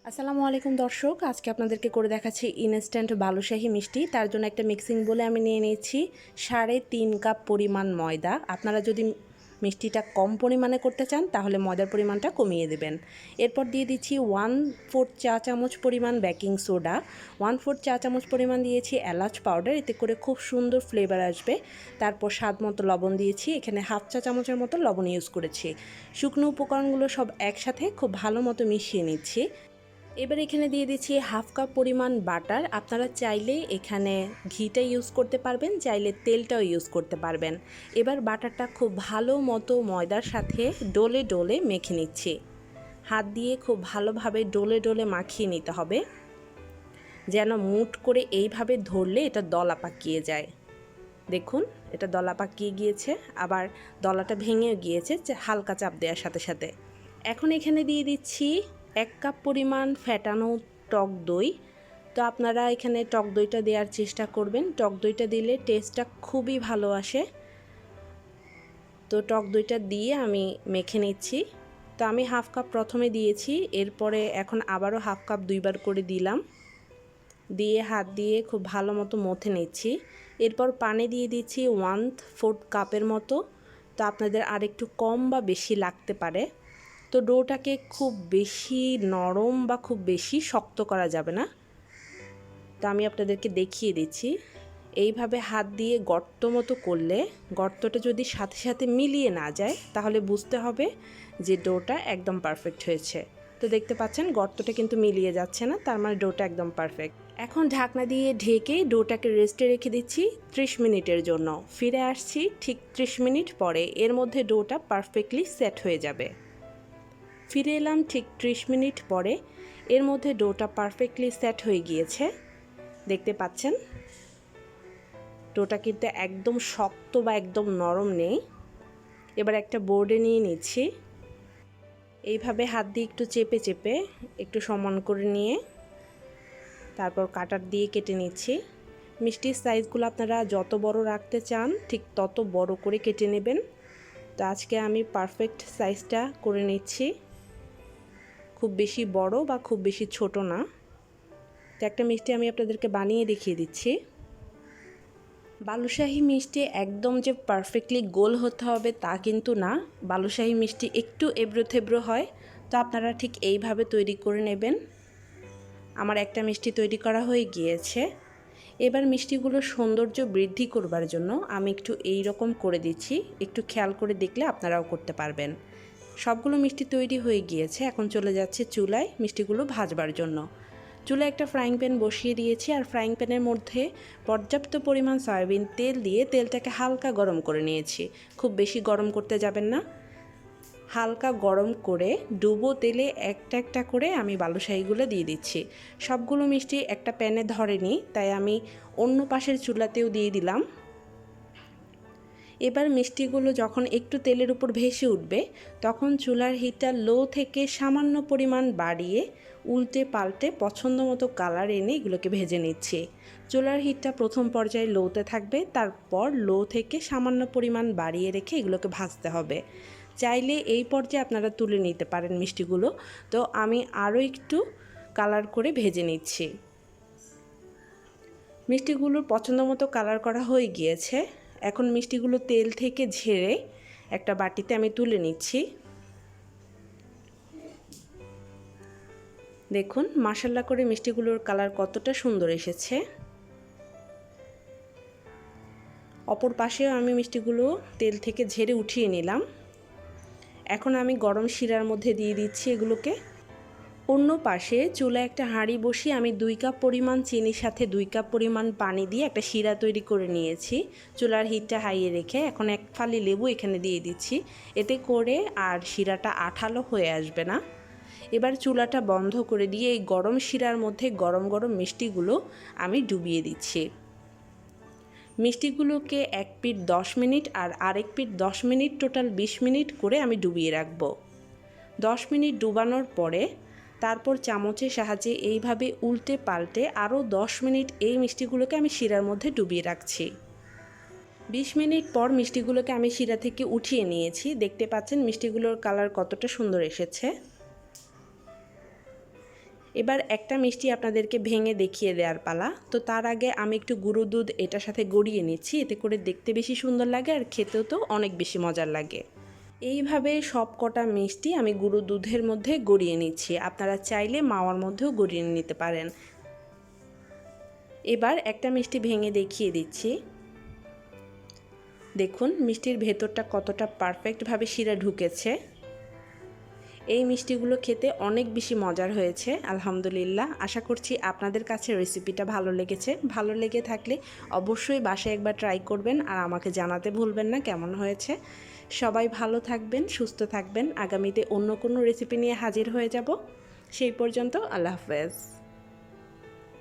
আসসালামু আলাইকুম দর্শক, আজকে আপনাদেরকে করে দেখাচ্ছি ইনস্ট্যান্ট বালুশাহি মিষ্টি। তার জন্য একটা মিক্সিং বলে আমি নিয়ে নিয়েছি 3.5 কাপ পরিমাণ ময়দা। আপনারা যদি মিষ্টিটা কম পরিমাণে করতে চান তাহলে ময়দার পরিমাণটা কমিয়ে দেবেন। এরপর দিয়ে দিচ্ছি 1/4 চা চামচ পরিমাণ বেকিং সোডা, 1/4 চা চামচ পরিমাণ দিয়েছি এলাচ পাউডার, এতে করে খুব সুন্দর ফ্লেভার আসবে। তারপর স্বাদ মতো লবণ দিয়েছি, এখানে হাফ চা চামচের মতো লবণ ইউজ করেছি। শুকনো উপকরণগুলো সব একসাথে খুব ভালো মতো মিশিয়ে নিচ্ছি। এবার এখানে দিয়ে দিচ্ছি হাফ কাপ পরিমাণ বাটার। আপনারা চাইলে এখানে ঘিটা ইউজ করতে পারবেন, চাইলে তেলটাও ইউজ করতে পারবেন। এবার বাটারটা খুব ভালো মতো ময়দার সাথে ডলে ডলে মেখে নিচ্ছি। হাত দিয়ে খুব ভালোভাবে ডলে ডলে মাখিয়ে নিতে হবে, যেন মুঠ করে এইভাবে ধরলে এটা দলা পাকিয়ে যায়। দেখুন, এটা দলা পাকিয়ে গিয়েছে, আবার দলাটা ভেঙেও গিয়েছে হালকা চাপ দেওয়ার সাথে সাথে। এখন এখানে দিয়ে দিচ্ছি 1 কাপ পরিমাণ ফ্যাটানো টক দই। তো আপনারা এখানে টক দইটা দেওয়ার চেষ্টা করবেন, টক দইটা দিলে টেস্টটা খুবই ভালো আসে। তো টক দইটা দিয়ে আমি মেখে নিচ্ছি। তো আমি হাফ কাপ প্রথমে দিয়েছি, এরপরে এখন আবারও হাফ কাপ 2বার করে দিলাম, দিয়ে হাত দিয়ে খুব ভালো মতো মথে নিচ্ছি। এরপর পানি দিয়ে দিচ্ছি 1/4 কাপের মতো। তো আপনাদের আরেকটু কম বা বেশি লাগতে পারে। তো ডোটাকে খুব বেশি নরম বা খুব বেশি শক্ত করা যাবে না। তো আমি আপনাদেরকে দেখিয়ে দিচ্ছি, এইভাবে হাত দিয়ে গর্ত মতো করলে গর্তটা যদি সাথে সাথে মিলিয়ে না যায় তাহলে বুঝতে হবে যে ডোটা একদম পারফেক্ট হয়েছে। তো দেখতে পাচ্ছেন গর্তটা কিন্তু মিলিয়ে যাচ্ছে না, তার মানে ডোটা একদম পারফেক্ট। এখন ঢাকনা দিয়ে ঢেকে ডোটাকে রেস্টে রেখে দিচ্ছি 30 মিনিটের জন্য। ফিরে আসছি ঠিক 30 মিনিট পরে, এর মধ্যে ডোটা পারফেক্টলি সেট হয়ে যাবে। ফিরে এলাম ঠিক 30 মিনিট পরে, এর মধ্যে ডোটা পারফেক্টলি সেট হয়ে গিয়েছে। দেখতে পাচ্ছেন ডোটা কিন্তু একদম শক্ত বা একদম নরম নেই। এবার একটা বোর্ডে নিয়ে নিচ্ছি, এইভাবে হাত দিয়ে একটু চেপে চেপে একটু সমান করে নিয়ে তারপর কাটার দিয়ে কেটে নিচ্ছি। মিষ্টির সাইজগুলো আপনারা যত বড় রাখতে চান ঠিক তত বড় করে কেটে নেবেন। তো আজকে আমি পারফেক্ট সাইজটা করে নিচ্ছি, খুব বেশি বড় বা খুব বেশি ছোট না। তো একটা মিষ্টি আমি আপনাদেরকে বানিয়ে দেখিয়ে দিচ্ছি। বালুশাহি মিষ্টি একদম যে পারফেক্টলি গোল হতে হবে তা কিন্তু না, বালুশাহি মিষ্টি একটু এবড়ো থেবড়ো হয়। তো আপনারা ঠিক এইভাবে তৈরি করে নেবেন। আমার একটা মিষ্টি তৈরি করা হয়ে গিয়েছে। এবার মিষ্টিগুলোর সৌন্দর্য বৃদ্ধি করবার জন্য আমি একটু এই রকম করে দিচ্ছি, একটু খেয়াল করে দেখলে আপনারাও করতে পারবেন। সবগুলো মিষ্টি তৈরি হয়ে গিয়েছে, এখন চলে যাচ্ছে চুলায় মিষ্টিগুলো ভাজবার জন্য। চুলায় একটা ফ্রাইং প্যান বসিয়ে দিয়েছি, আর ফ্রাইং প্যানের মধ্যে পর্যাপ্ত পরিমাণ সয়াবিন তেল দিয়ে তেলটাকে হালকা গরম করে নিয়েছি। খুব বেশি গরম করতে যাবেন না, হালকা গরম করে ডুবো তেলে একটা একটা করে আমি বালুশাহিগুলো দিয়ে দিচ্ছি। সবগুলো মিষ্টি একটা প্যানে ধরেনি, তাই আমি অন্য পাশের চুলাতেও দিয়ে দিলাম। এবার মিষ্টিগুলো যখন একটু তেলের উপর ভেসে উঠবে তখন চুলার হিটটা লো থেকে সামান্য পরিমাণ বাড়িয়ে উল্টে পাল্টে পছন্দ মতো কালার এনে এগুলোকে ভেজে নিচ্ছি। চুলার হিটটা প্রথম পর্যায়ে লোতে থাকবে, তারপর লো থেকে সামান্য পরিমাণ বাড়িয়ে রেখে এগুলোকে ভাজতে হবে। চাইলে এই পর্যায়ে আপনারা তুলে নিতে পারেন মিষ্টিগুলো। তো আমি আরও একটু কালার করে ভেজে নিচ্ছি। মিষ্টিগুলোর পছন্দ মতো কালার করা হয়ে গিয়েছে। এখন মিষ্টিগুলো তেল থেকে ঝেড়ে একটা বাটিতে আমি তুলে নিচ্ছি। দেখুন মাশাআল্লাহ করে মিষ্টিগুলোর কালার কতটা সুন্দর এসেছে। অপর পাশেও আমি মিষ্টিগুলো তেল থেকে ঝেড়ে উঠিয়ে নিলাম। এখন আমি গরম শিরার মধ্যে দিয়ে দিচ্ছি এগুলোকে। অন্য পাশে চুলায় একটা হাঁড়ি বসিয়ে আমি 2 কাপ পরিমাণ চিনির সাথে 2 কাপ পরিমাণ পানি দিয়ে একটা শিরা তৈরি করে নিয়েছি। চুলার হিটটা হাইয়ে রেখে এখন এক ফালি লেবু এখানে দিয়ে দিচ্ছি, এতে করে আর শিরাটা আঠালো হয়ে আসবে না। এবার চুলাটা বন্ধ করে দিয়ে এই গরম শিরার মধ্যে গরম গরম মিষ্টিগুলো আমি ডুবিয়ে দিচ্ছি। মিষ্টিগুলোকে এক পিঠ 10 মিনিট আর আরেক পিঠ 10 মিনিট, টোটাল 20 মিনিট করে আমি ডুবিয়ে রাখবো। 10 মিনিট ডুবানোর পরে তারপর চামচের সাহায্যে এইভাবে উল্টে পাল্টে আরও 10 মিনিট এই মিষ্টিগুলোকে আমি শিরার মধ্যে ডুবিয়ে রাখছি। 20 মিনিট পর মিষ্টিগুলোকে আমি শিরা থেকে উঠিয়ে নিয়েছি। দেখতে পাচ্ছেন মিষ্টিগুলোর কালার কতটা সুন্দর এসেছে। এবার একটা মিষ্টি আপনাদেরকে ভেঙে দেখিয়ে দেওয়ার পালা। তো তার আগে আমি একটু গুঁড়ো দুধ এটার সাথে গড়িয়ে নিচ্ছি, এতে করে দেখতে বেশি সুন্দর লাগে আর খেতেও তো অনেক বেশি মজার লাগে। এইভাবে সব কটা মিষ্টি আমি গুঁড়ো দুধের মধ্যে গড়িয়ে নিচ্ছি, আপনারা চাইলে মাওয়ার মধ্যেও গড়িয়ে নিতে পারেন। এবার একটা মিষ্টি ভেঙে দেখিয়ে দিচ্ছি। দেখুন মিষ্টির ভেতরটা কতটা পারফেক্টভাবে শিরা ঢুকেছে। এই মিষ্টিগুলো খেতে অনেক বেশি মজার হয়েছে আলহামদুলিল্লাহ। আশা করছি আপনাদের কাছে রেসিপিটা ভালো লেগেছে। ভালো লেগে থাকলে অবশ্যই বাসায় একবার ট্রাই করবেন আর আমাকে জানাতে ভুলবেন না কেমন হয়েছে। সবাই ভালো থাকবেন, সুস্থ থাকবেন। আগামীতে অন্য কোনো রেসিপি নিয়ে হাজির হয়ে যাব। সেই পর্যন্ত আল্লাহ হাফেজ।